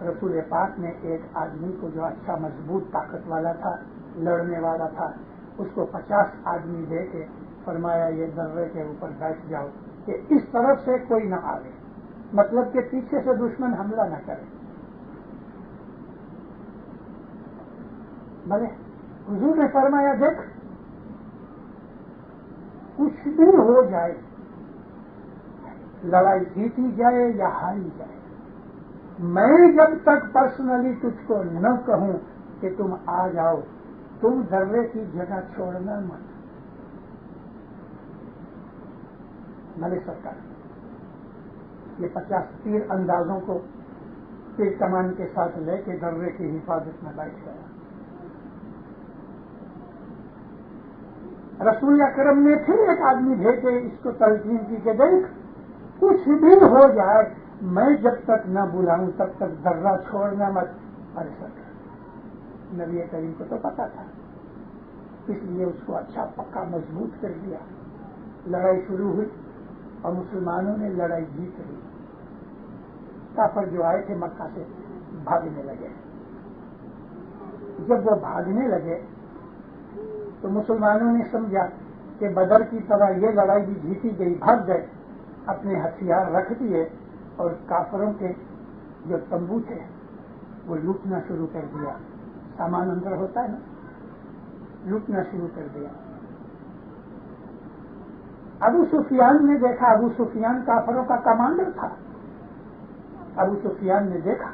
رسول پاک نے ایک آدمی کو جو اچھا مضبوط طاقت والا تھا, لڑنے والا تھا, اس کو 50 آدمی دے کے فرمایا یہ درے کے اوپر بیٹھ جاؤ کہ اس طرف سے کوئی نہ آئے, مطلب کہ پیچھے سے دشمن حملہ نہ کرے. بھلے حضور نے فرمایا دیکھ کچھ بھی ہو جائے, لڑائی جیتی جائے یا ہاری جائے, میں جب تک پرسنلی تجھ کو نہ کہوں کہ تم آ جاؤ تم درے کی جگہ چھوڑنا مت. ملک سرکار یہ 50 تیر اندازوں کو تیر کمان کے ساتھ لے کے درے کی حفاظت میں بیٹھ گیا. رسول اکرم نے پھر ایک آدمی بھیجے, اس کو تلقین کی کہ دیکھ کچھ بھی ہو جائے میں جب تک نہ بلاؤں تب تک درہ چھوڑنا مت. ارے سرکار نبی کریم کو تو پتا تھا, اس لیے اس کو اچھا پکا مضبوط کر دیا. لڑائی شروع ہوئی اور مسلمانوں نے لڑائی جیت لی. کافر جو آئے تھے مکہ سے بھاگنے لگے. جب وہ بھاگنے لگے تو مسلمانوں نے سمجھا کہ بدر کی طرح یہ لڑائی بھی جیتی گئی، بھاگ گئے، اپنے ہتھیار رکھ دیے اور کافروں کے جو تمبو تھے وہ لوٹنا شروع کر دیا. سامان اندر ہوتا ہے نا، لوٹنا شروع کر دیا. ابو سفیان نے دیکھا، ابو سفیان کافروں کا کمانڈر تھا. ابو سفیان نے دیکھا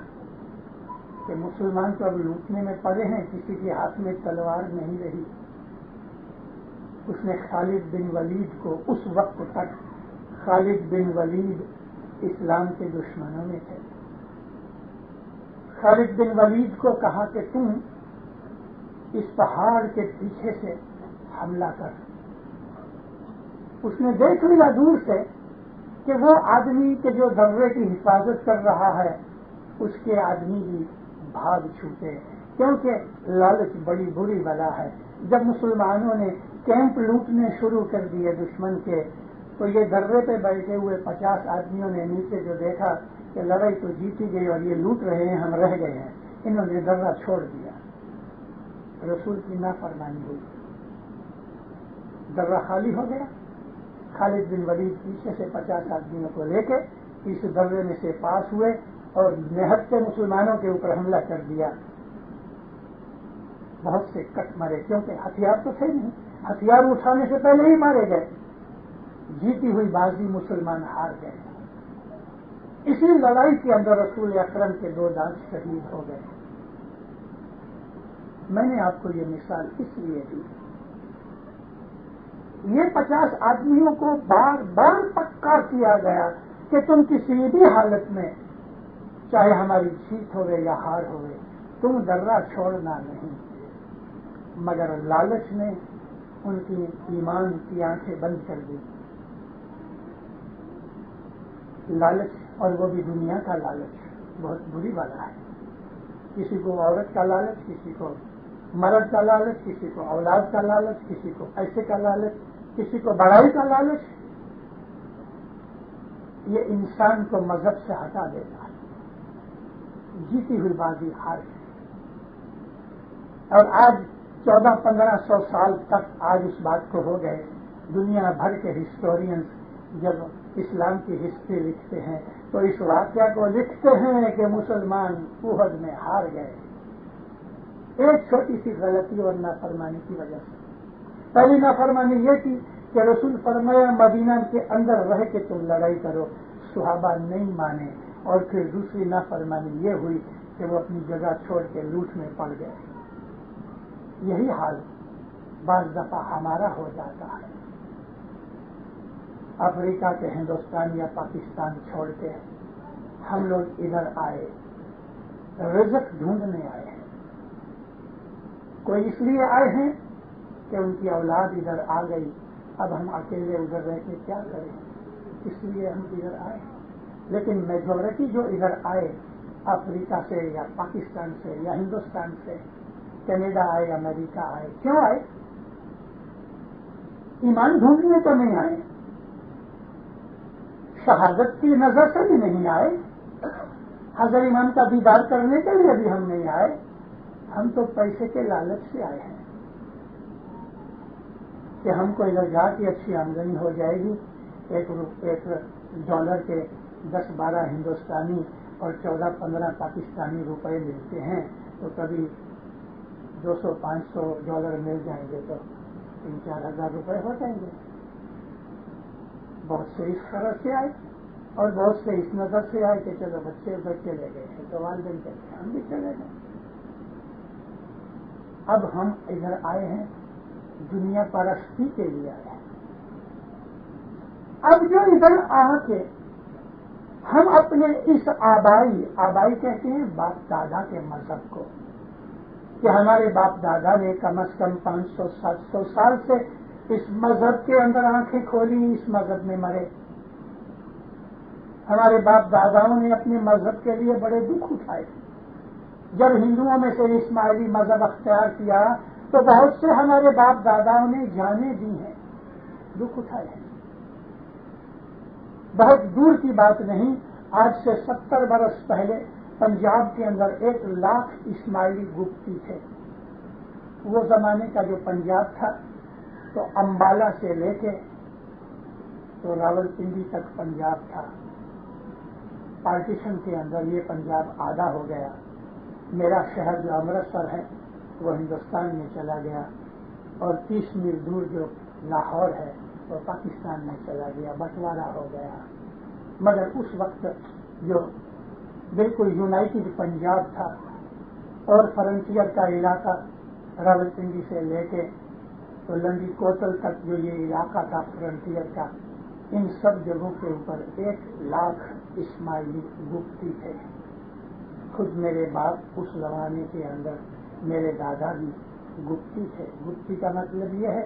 کہ مسلمان تو اب لوٹنے میں پڑے ہیں، کسی کے ہاتھ میں تلوار نہیں رہی. اس نے خالد بن ولید کو، اس وقت تک خالد بن ولید اسلام کے دشمنوں میں تھے، خالد بن ولید کو کہا کہ تم اس پہاڑ کے پیچھے سے حملہ کر. اس نے دیکھ لیا دور سے کہ وہ آدمی کے جو درے کی حفاظت کر رہا ہے اس کے آدمی بھی بھاگ چھوٹے، کیونکہ لالچ بڑی بری بلا ہے. جب مسلمانوں نے کیمپ لوٹنے شروع کر دیے دشمن کے، تو یہ درے پہ بیٹھے ہوئے 50 آدمیوں نے نیچے جو دیکھا کہ لڑائی تو جیتی گئی اور یہ لوٹ رہے ہیں، ہم رہ گئے ہیں، انہوں نے درہ چھوڑ دیا. رسول کی نافرمانی ہوئی، درہ خالی ہو گیا. خالد بن ولید پیچھے سے 50 آدمیوں کو لے کے اس درے میں سے پاس ہوئے اور نہتے مسلمانوں کے اوپر حملہ کر دیا. بہت سے کٹ مرے، کیونکہ ہتھیار تو تھے نہیں، ہتھیار اٹھانے سے پہلے ہی مارے گئے. جیتی ہوئی بازی مسلمان ہار گئے. اسی لڑائی کے اندر رسول اکرم کے 2 دانت شہید ہو گئے. میں نے آپ کو یہ مثال اس لیے دی، یہ 50 آدمیوں کو بار بار پکا کیا گیا کہ تم کسی بھی حالت میں، چاہے ہماری جیت ہوئے یا ہار ہوئے، تم درہ چھوڑنا نہیں. مگر لالچ نے ان کی ایمان کی آنکھیں بند کر دی. لالچ، اور وہ بھی دنیا کا لالچ، بہت بری والا ہے. کسی کو عورت کا لالچ، کسی کو مرد کا لالچ، کسی کو اولاد کا لالچ، کسی کو پیسے کا لالچ، کسی کو بڑائی کا لالچ. یہ انسان کو مذہب سے ہٹا دیتا ہے. جیتی ہوئی بازی ہار گئی. اور آج 1400-1500 سال تک آج اس بات کو ہو گئے. دنیا بھر کے ہسٹورینز جب اسلام کی ہسٹری لکھتے ہیں تو اس واقعہ کو لکھتے ہیں کہ مسلمان احد میں ہار گئے، ایک چھوٹی سی غلطی اور نافرمانی کی وجہ سے. پہلی نافرمانی یہ تھی کہ رسول فرمایا مدینہ کے اندر رہ کے تم لڑائی کرو، صحابہ نہیں مانے. اور پھر دوسری نافرمانی یہ ہوئی کہ وہ اپنی جگہ چھوڑ کے لوٹ میں پڑ گئے. یہی حال بعض دفعہ ہمارا ہو جاتا ہے. افریقہ کے ہندوستان یا پاکستان چھوڑ کے ہم لوگ ادھر آئے، رزق ڈھونڈنے آئے ہیں. کوئی اس لیے آئے ہیں کہ ان کی اولاد ادھر آ گئی، اب ہم اکیلے ادھر رہ کے کیا کریں، اس لیے ہم ادھر آئے. لیکن میجورٹی جو ادھر آئے افریقہ سے یا پاکستان سے یا ہندوستان سے، کینیڈا آئے، امریکہ آئے، کیوں آئے؟ ایمان ڈھونڈنے تو نہیں آئے، شہادت کی نظر سے بھی نہیں آئے، حضرت امام کا دیدار کرنے کے لیے بھی ہم نہیں آئے. ہم تو پیسے کے لالچ سے آئے ہیں کہ ہم کو ادھر جا کے اچھی آمدنی ہو جائے گی. ایک ڈالر کے 10-12 ہندوستانی اور 14-15 پاکستانی روپے ملتے ہیں، تو کبھی 200-500 ڈالر مل جائیں گے تو 3-4 ہزار روپے ہو جائیں گے. بہت سے اس طرح سے آئے اور بہت سے اس نظر سے آئے کہ چلو بچے ادھر چلے گئے ہیں تو والدین کہتے ہیں ہم بھی چلے گئے. اب ہم ادھر آئے ہیں دنیا پرستی کے لیے آئے ہیں. اب جو ادھر آ کے ہم اپنے اس آبائی کہتے ہیں باپ دادا کے مذہب کو، کہ ہمارے باپ دادا نے کم از کم 500-700 سال سے اس مذہب کے اندر آنکھیں کھولی، اس مذہب میں مرے. ہمارے باپ داداؤں نے اپنے مذہب کے لیے بڑے دکھ اٹھائے. جب ہندوؤں میں سے اسماعیلی مذہب اختیار کیا تو بہت سے ہمارے باپ داداؤں نے جانیں دی ہیں، دکھ اٹھائے ہیں. بہت دور کی بات نہیں، آج سے 70 برس پہلے پنجاب کے اندر 1 لاکھ اسماعیلی گپتی تھے. وہ زمانے کا جو پنجاب تھا تو امبالہ سے لے کے تو راولپنڈی تک پنجاب تھا. پارٹیشن کے اندر یہ پنجاب آدھا ہو گیا. میرا شہر جو امرتسر ہے وہ ہندوستان میں چلا گیا اور 30 میل دور جو لاہور ہے وہ پاکستان میں چلا گیا, بٹوارا ہو گیا. مگر اس وقت جو بالکل یونائٹڈ پنجاب تھا اور فرنٹیئر کا علاقہ راولپنڈی سے لے کے تو لنڈی کوتل تک جو یہ علاقہ تھا فرنٹیئر کا, ان سب جگہوں کے اوپر 1,00,000 اسماعیلی گپتی تھے. خود میرے باپ اس زمانے کے اندر میرے دادا بھی گپتی تھے. گپتی کا مطلب یہ ہے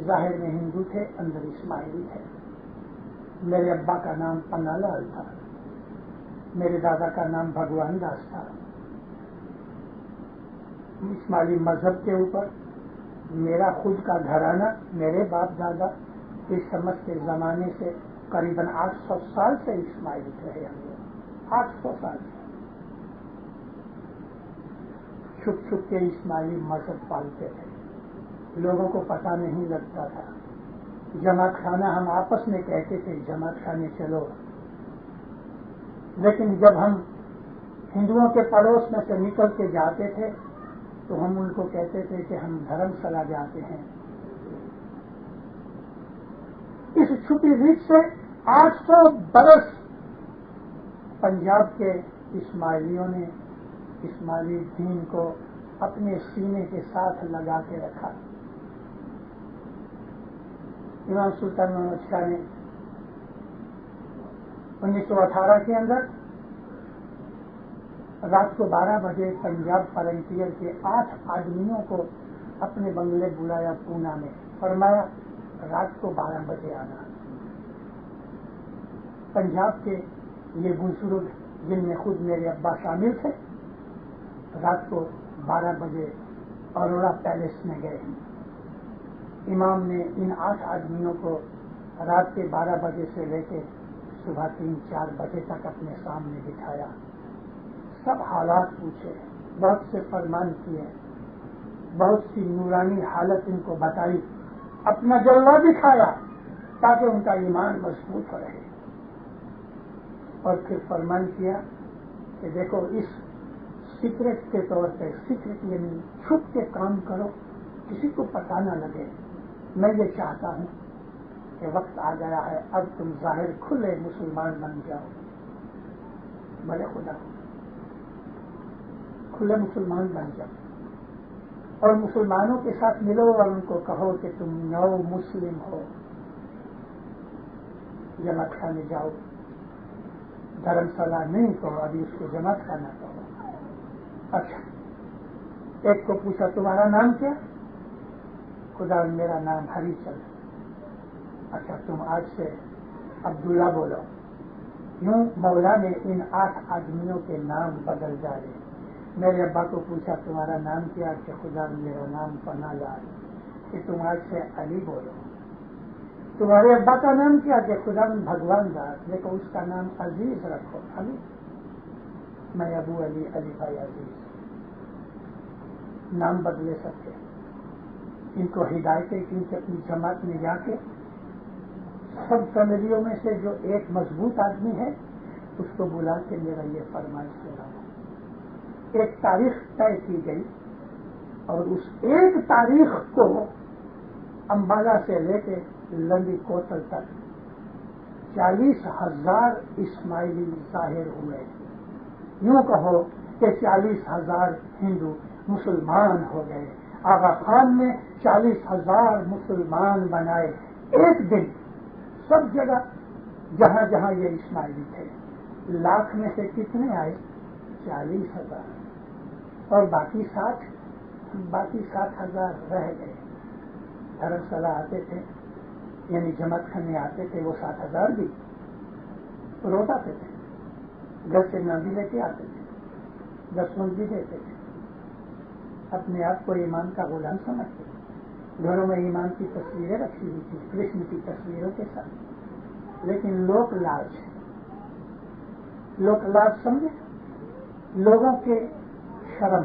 ظاہر میں ہندو تھے, اندر اسماعیلی تھے. میرے ابا کا نام پنا لال تھا, میرے دادا کا نام بھگوان داس تھا. اسماعیلی مذہب کے اوپر میرا خود کا گھرانہ, میرے باپ دادا اس سمجھ کے زمانے سے قریباً 800 سال سے اسماعیلی رہے ہم لوگ. 800 سال سے چھپ چھپ کے اسماعیلی مذہب پالتے تھے. لوگوں کو پتہ نہیں لگتا تھا. جماعت خانہ ہم آپس میں کہتے تھے جماعت خانے چلو, لیکن جب ہم ہندوؤں کے پڑوس میں سے نکل کے جاتے تھے تو ہم ان کو کہتے تھے کہ ہم دھرم شالہ جاتے ہیں. اس چھپی ریت سے 800 برس پنجاب کے اسماعیلیوں نے اسماعیلی دین کو اپنے سینے کے ساتھ لگا کے رکھا. امام سلطان محمد شاہ نے 1918 کے اندر رات کو 12 بجے پنجاب فرنٹیئر کے 8 آدمیوں کو اپنے بنگلے بلایا پونا میں. فرمایا رات کو 12 بجے آنا. پنجاب کے یہ بزرگ جن میں خود میرے ابا شامل تھے رات کو 12 بجے اروڑا پیلس میں گئے. امام نے ان 8 آدمیوں کو رات کے 12 بجے سے لے کے صبح 3-4 بجے تک اپنے سامنے بٹھایا. سب حالات پوچھے, بہت سے فرمان کیے, بہت سی نورانی حالت ان کو بتائی, اپنا جلوہ دکھایا تاکہ ان کا ایمان مضبوط رہے. اور پھر فرمان کیا کہ دیکھو اس سیکرٹ کے طور پہ, سیکرٹ یعنی چھپ کے کام کرو, کسی کو پتہ نہ لگے. میں یہ چاہتا ہوں کہ وقت آ گیا ہے اب تم ظاہر کھلے مسلمان بن جاؤ. بڑے خدا کھلے مسلمان بن جاؤ اور مسلمانوں کے ساتھ ملو اور ان کو کہو کہ تم نو مسلم ہو. جماعت خانے جاؤ, دھرم شالہ نہیں کہو, ابھی اس کو جماعت خانہ کہو. اچھا, ایک کو پوچھا تمہارا نام کیا؟ خدا میرا نام ہری چند. اچھا تم آج سے عبداللہ بولو. یوں مولا نے ان 8 آدمیوں کے نام بدل ڈالے. میرے ابا کو پوچھا تمہارا نام کیا؟ کہ خدا میرا نام پنا لال. کہ تم آج سے علی بولو. تمہارے ابا کا نام کیا؟ کہ خدا بھگوان داس. دیکھو اس کا نام عزیز رکھو. علی, میں ابو علی, علی بھائی عزیز. نام بدلے سکتے. ان کو ہدایتیں کی کہ اپنی جماعت میں جا کے سب فیملیوں میں سے جو ایک مضبوط آدمی ہے اس کو بلا کے میرا یہ فرمان سنا. ایک تاریخ طے کی گئی اور اس ایک تاریخ کو امبالہ سے لے کے لنڈی کوتل تک 40,000 اسماعیلی ظاہر ہوئے. یوں کہو کہ 40,000 ہندو مسلمان ہو گئے. آغا خان نے 40,000 مسلمان بنائے ایک دن. سب جگہ جہاں جہاں یہ اسماعیلی تھے. لاکھ میں سے کتنے آئے؟ 40,000. اور باقی 60,000 رہ گئے. دھرم شالہ آتے تھے یعنی جماعت خانے آتے تھے, وہ 60,000 بھی روز آتے تھے. گھر سے نہ بھی لے کے آتے تھے, 10 منٹ بھی دیتے تھے. اپنے آپ کو ایمان کا غلام سمجھتے تھے. گھروں میں ایمان کی تصویریں رکھی ہوئی تھی کرشن کی تصویروں کے ساتھ. لیکن لوک لاج سمجھے, لوگوں کے شرم,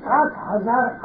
7,000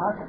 8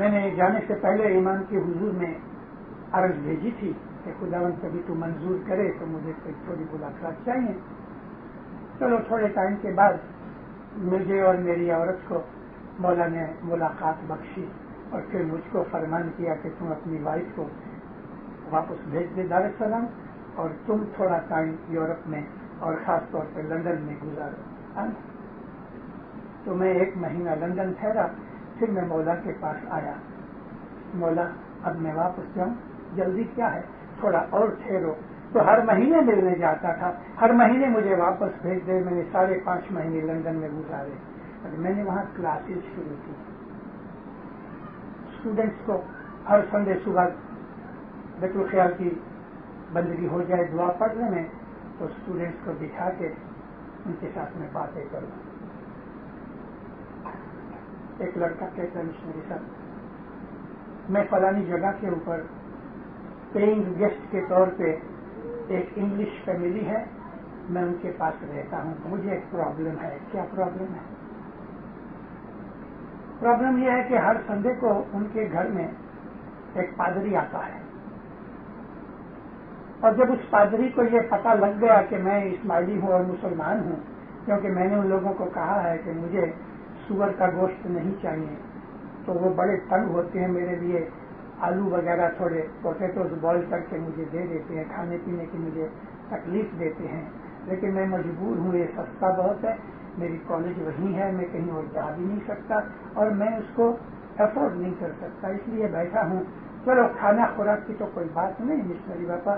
میں نے جانے سے پہلے امام کے حضور میں عرض بھیجی تھی کہ خداوند کبھی تو منظور کرے تو مجھے کوئی تھوڑی ملاقات چاہیے. چلو تھوڑے ٹائم کے بعد مجھے اور میری عورت کو مولا نے ملاقات بخشی اور پھر مجھ کو فرمان کیا کہ تم اپنی وائف کو واپس بھیج دے دار السلام اور تم تھوڑا ٹائم یورپ میں اور خاص طور پہ لندن میں گزارو. تو میں 1 مہینہ لندن ٹھہرا. پھر میں مولا کے پاس آیا. مولا اب میں واپس جاؤں, جلدی کیا ہے, تھوڑا اور ٹھہرو. تو ہر مہینے ملنے جاتا تھا, ہر مہینے مجھے واپس بھیج دے. میں نے 5.5 مہینے لندن میں گزارے. میں نے وہاں کلاسز شروع کی. اسٹوڈینٹس کو ہر سنڈے صبح بیت الخیال کی بندگی ہو جائے دعا پڑھنے میں, تو اسٹوڈینٹس کو بٹھا کے ان کے ساتھ میں باتیں کروں. ایک لڑکا کہتا ہے مشنری صاحب میں فلانی جگہ کے اوپر پیئنگ گیسٹ کے طور پہ ایک انگلش فیملی ہے, میں ان کے پاس رہتا ہوں, مجھے ایک پرابلم ہے. کیا پرابلم ہے؟ پرابلم یہ ہے کہ ہر سنڈے کو ان کے گھر میں ایک پادری آتا ہے, اور جب اس پادری کو یہ پتہ لگ گیا کہ میں اسماعیلی ہوں اور مسلمان ہوں, کیونکہ میں نے ان لوگوں کو کہا ہے کہ مجھے سور کا گوشت نہیں چاہیے, تو وہ بڑے تنگ ہوتے ہیں میرے لیے. آلو وغیرہ تھوڑے پوٹیٹوز بوائل کر کے مجھے دے دیتے ہیں, کھانے پینے کی مجھے تکلیف دیتے ہیں, لیکن میں مجبور ہوں, یہ سستا بہت ہے, میری کالج وہیں ہے, میں کہیں اور جا بھی نہیں سکتا اور میں اس کو افورڈ نہیں کر سکتا, اس لیے بیٹھا ہوں. چلو کھانا خوراک کی تو کوئی بات نہیں مشنری باپا,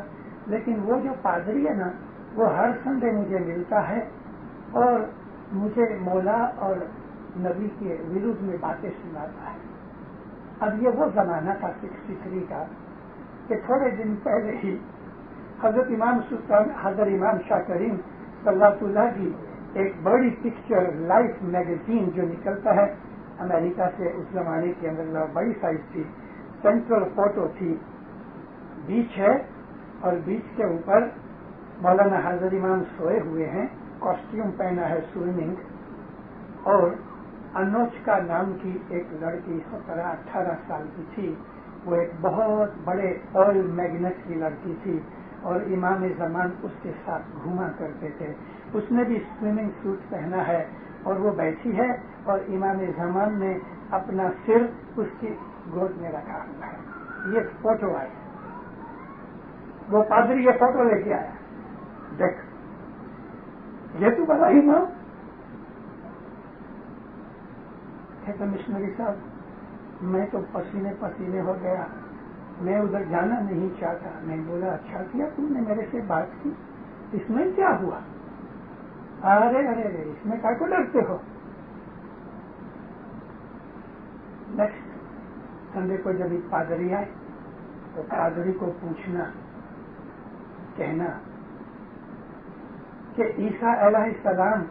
لیکن وہ جو پادری ہے نا وہ ہر سنڈے مجھے ملتا ہے اور مجھے مولا اور نبی کے ورود میں باتیں سناتا ہے. اب یہ وہ زمانہ تھا 63 کا کہ تھوڑے دن پہلے ہی حضرت امام سلطان حضرت امام شاہ کریم صلی اللہ کی ایک بڑی پکچر لائف میگزین جو نکلتا ہے امریکہ سے, اس زمانے کے اندر بڑی سائز تھی, سینٹرل فوٹو تھی, بیچ ہے اور بیچ کے اوپر مولانا حضرت امام سوئے ہوئے ہیں, کاسٹیوم پہنا ہے سوئمنگ, اور انوچکا نام کی ایک لڑکی 17-18 سال کی تھی, وہ ایک بہت بڑے آئل میگنٹ کی لڑکی تھی اور امام زمان اس کے ساتھ گھوما کرتے تھے. اس نے بھی سوئمنگ سوٹ پہنا ہے اور وہ بیٹھی ہے اور امام زمان نے اپنا سر اس کی گود میں رکھا ہوا ہے. یہ فوٹو آئی, وہ پادری یہ فوٹو لے کے آیا, دیکھ یہ تو بڑا امام. کہتا مشنری صاحب میں تو پسینے پسینے ہو گیا, میں ادھر جانا نہیں چاہتا. میں بولا اچھا کیا تم نے میرے سے بات کی, اس میں کیا ہوا؟ ارے ارے ارے اس میں کیا کو ڈرتے ہو. نیکسٹ سنڈے کو جب ایک پادری آئے تو پادری کو پوچھنا, کہنا کہ عیسیٰ علیہ السلام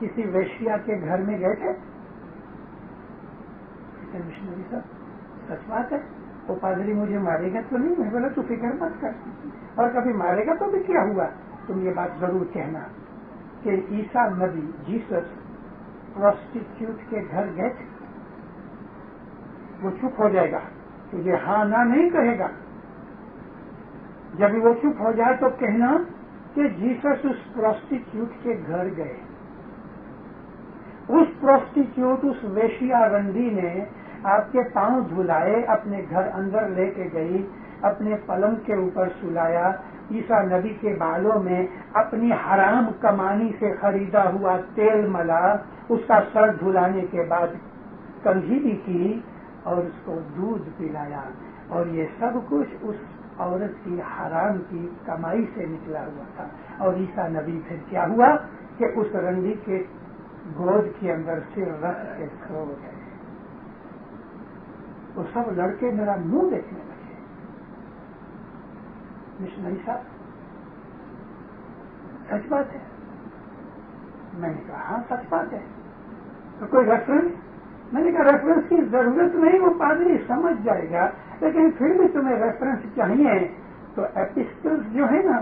کسی ویشیا کے گھر میں گئے تھے. مشنری صاحب سچ بات ہے, وہ پادری مجھے مارے گا تو نہیں. میں بولا تو فکر مت کر, اور کبھی مارے گا تو بھی کیا ہوا, تم یہ بات ضرور کہنا کہ عیسیٰ نبی جیسس پروسٹیٹیوٹ کے گھر گئے تھے. وہ چپ ہو جائے گا, تجھے ہاں نہ نہیں کہے گا. جب وہ چپ ہو جائے تو کہنا کہ جیسس اس پروسٹیٹیوٹ کے گھر گئے. اس پروسٹیٹیوٹ, اس ویشیا رنڈی نے آپ کے پاؤں دھلائے, اپنے گھر اندر لے کے گئی, اپنے پلنگ کے اوپر سلایا, عیسیٰ نبی کے بالوں میں اپنی حرام کمانی سے خریدا ہوا تیل ملا, اس کا سر دھلانے کے بعد کنگھی بھی کی اور اس کو دودھ پلایا, اور یہ سب کچھ اس عورت کی حرام کی کمائی سے نکلا ہوا تھا. اور عیسیٰ نبی پھر کیا ہوا کہ اس رنڈی کے گود کے اندر سے رکھ کے کھو گئے. وہ سب لڑکے میرا منہ دیکھنے لگے. مشنری صاحب سچ بات ہے؟ میں نے کہا ہاں سچ بات ہے. تو کوئی ریفرنس؟ میں نے کہا ریفرنس کی ضرورت نہیں, وہ پادری سمجھ جائے گا, لیکن پھر بھی تمہیں ریفرنس چاہیے تو ایپسٹلز جو ہے نا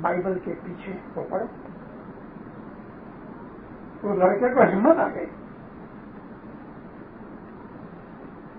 بائبل کے پیچھے وہ پڑھو. وہ لڑکے کو ہمت آ گئی.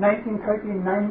1939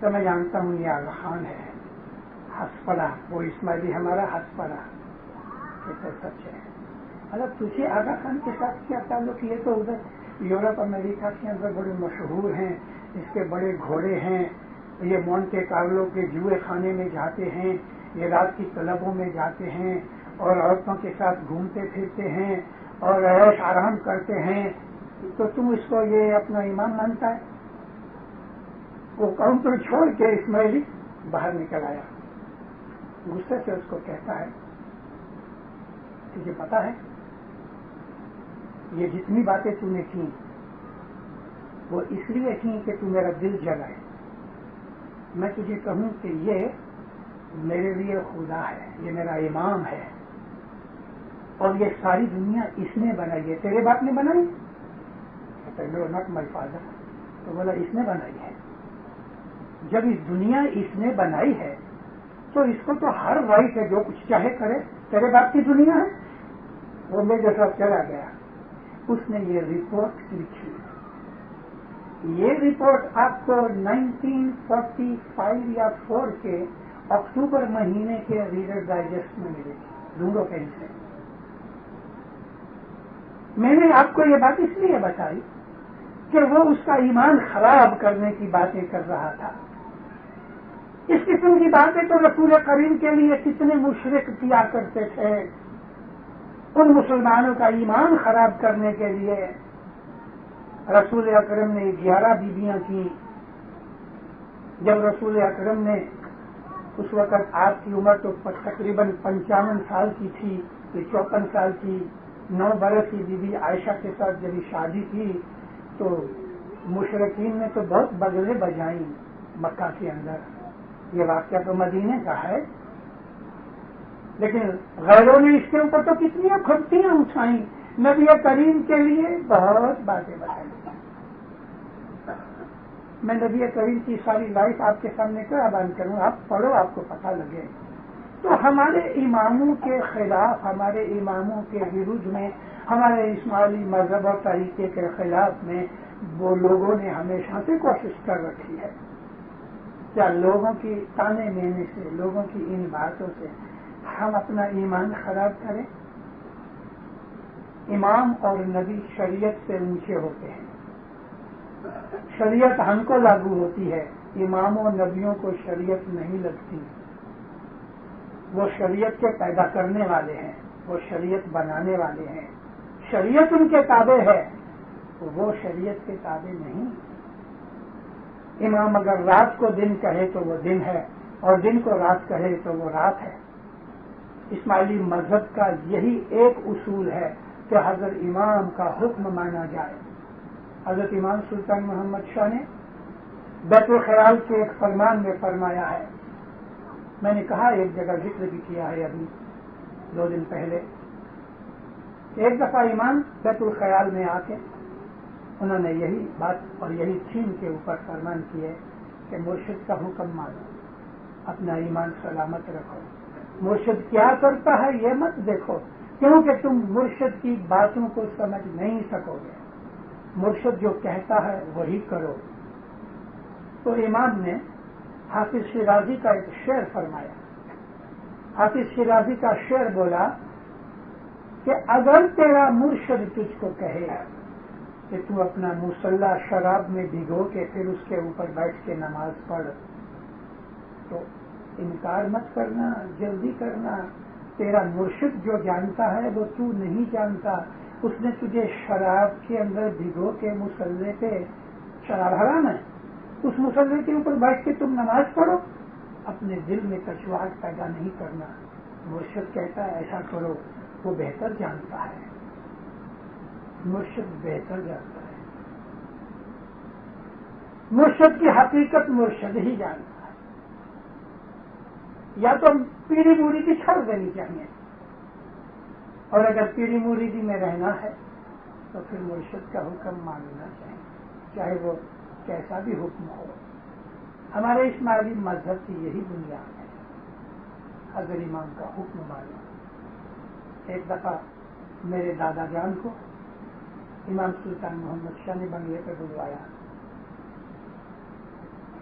تو میں جانتا ہوں یہ آغا خان ہے، ہنس پڑا، وہ اسماعیلی ہمارا ہنس پڑا، یہ تو سچ ہے۔ مطلب تجھے آغا خان کے ساتھ کیا تعلق؟ یہ تو ادھر یورپ امریکہ کے اندر بڑے مشہور ہیں، اس کے بڑے گھوڑے ہیں، یہ مونٹے کارلو کے جوئے خانے میں جاتے ہیں، یہ رات کی کلبوں میں جاتے ہیں اور عورتوں کے ساتھ گھومتے پھرتے ہیں اور عیش آرام کرتے ہیں، تو تم اس کو یہ اپنا ایمان مانتا ہے؟ وہ کاؤنٹر چھوڑ کے اسماعیلی باہر نکل آیا، غصے سے اس کو کہتا ہے تجھے پتا ہے یہ جتنی باتیں تو نے کی وہ اس لیے کی کہ تو میرا دل جلائے، میں تجھے کہوں کہ یہ میرے لیے خدا ہے، یہ میرا امام ہے، اور یہ ساری دنیا اس نے بنائی ہے، تیرے باپ نے بنائی؟ نو ناٹ مائی فادر، تو بولا اس نے بنائی ہے۔ جب اس دنیا اس نے بنائی ہے تو اس کو تو ہر رائٹ ہے جو کچھ چاہے کرے، تیرے باپ کی دنیا ہے۔ وہ میرے ساتھ چلا گیا، اس نے یہ رپورٹ لکھی، یہ رپورٹ آپ کو 1945 یا 4 کے اکتوبر مہینے کے ریڈر ڈائجسٹ میں ملے گی، ڈھونڈو کہیں سے۔ میں نے آپ کو یہ بات اس لیے بتائی کہ وہ اس کا ایمان خراب کرنے کی باتیں کر رہا تھا۔ اس قسم کی باتیں تو رسول کریم کے لیے کتنے مشرک کیا کرتے تھے، ان مسلمانوں کا ایمان خراب کرنے کے لیے رسول اکرم نے 11 بیویاں کی۔ جب رسول اکرم نے اس وقت آپ کی عمر تو تقریباً 55 سال کی تھی، یہ 54 سال کی 9 برس کی بی بی عائشہ کے ساتھ جب شادی کی تو مشرکین نے تو بہت بغلیں بجائیں مکہ کے اندر۔ یہ واقعہ تو مدینے کا ہے، لیکن غیروں نے اس کے اوپر تو کتنی کھپتیاں اٹھائیں، نبی کریم کے لیے بہت باتیں بتائیں۔ میں نبی کریم کی ساری لائف آپ کے سامنے کیا بیان کروں، آپ پڑھو آپ کو پتہ لگے۔ تو ہمارے اماموں کے خلاف، ہمارے اماموں کے وروج میں، ہمارے اسماعیلی مذہب اور طریقے کے خلاف میں وہ لوگوں نے ہمیشہ سے کوشش کر رکھی ہے۔ کیا لوگوں کی تانے مینے سے، لوگوں کی ان باتوں سے ہم اپنا ایمان خراب کریں؟ امام اور نبی شریعت سے اونچے ہوتے ہیں، شریعت ہم کو لاگو ہوتی ہے، اماموں اور نبیوں کو شریعت نہیں لگتی۔ وہ شریعت کے پیدا کرنے والے ہیں، وہ شریعت بنانے والے ہیں، شریعت ان کے تابع ہے، وہ شریعت کے تابع نہیں۔ امام اگر رات کو دن کہے تو وہ دن ہے، اور دن کو رات کہے تو وہ رات ہے۔ اسماعیلی مذہب کا یہی ایک اصول ہے کہ حضرت امام کا حکم مانا جائے۔ حضرت امام سلطان محمد شاہ نے بیت الخیال کے ایک فرمان میں فرمایا ہے، میں نے کہا ایک جگہ ذکر بھی کیا ہے ابھی 2 دن پہلے، ایک دفعہ امام بیت الخیال میں آ کے انہوں نے یہی بات اور یہی تھیم کے اوپر فرمان کیے کہ مرشد کا حکم مانو، اپنا ایمان سلامت رکھو، مرشد کیا کرتا ہے یہ مت دیکھو، کیونکہ تم مرشد کی باتوں کو سمجھ نہیں سکو گے، مرشد جو کہتا ہے وہی کرو۔ تو امام نے حافظ شیرازی کا ایک شعر فرمایا، حافظ شیرازی کا شعر بولا کہ اگر تیرا مرشد تجھ کو کہے کہ تو اپنا مصلی شراب میں بھگو کے پھر اس کے اوپر بیٹھ کے نماز پڑھ، تو انکار مت کرنا، جلدی کرنا، تیرا مرشد جو جانتا ہے وہ تو نہیں جانتا، اس نے تجھے شراب کے اندر بھگو کے مصلی پہ، شراب حرام ہے، اس مصلی کے اوپر بیٹھ کے تم نماز پڑھو، اپنے دل میں کچواہٹ پیدا نہیں کرنا۔ مرشد کہتا ہے ایسا کرو، وہ بہتر جانتا ہے، مرشد بہتر جانتا ہے، مرشد کی حقیقت مرشد ہی جانتا ہے۔ یا تو پیری مریدی چھوڑ دینی چاہیے، اور اگر پیری مریدی میں رہنا ہے تو پھر مرشد کا حکم ماننا چاہیے، چاہے وہ کیسا بھی حکم ہو۔ ہمارے اسماعیلی مذہب کی یہی بنیاد ہے، حضرت امام کا حکم ماننا۔ ایک دفعہ میرے دادا جان کو امام سلطان محمد شاہ نے بنگلے پہ بلوایا،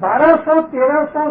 1200-1300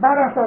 1200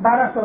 1200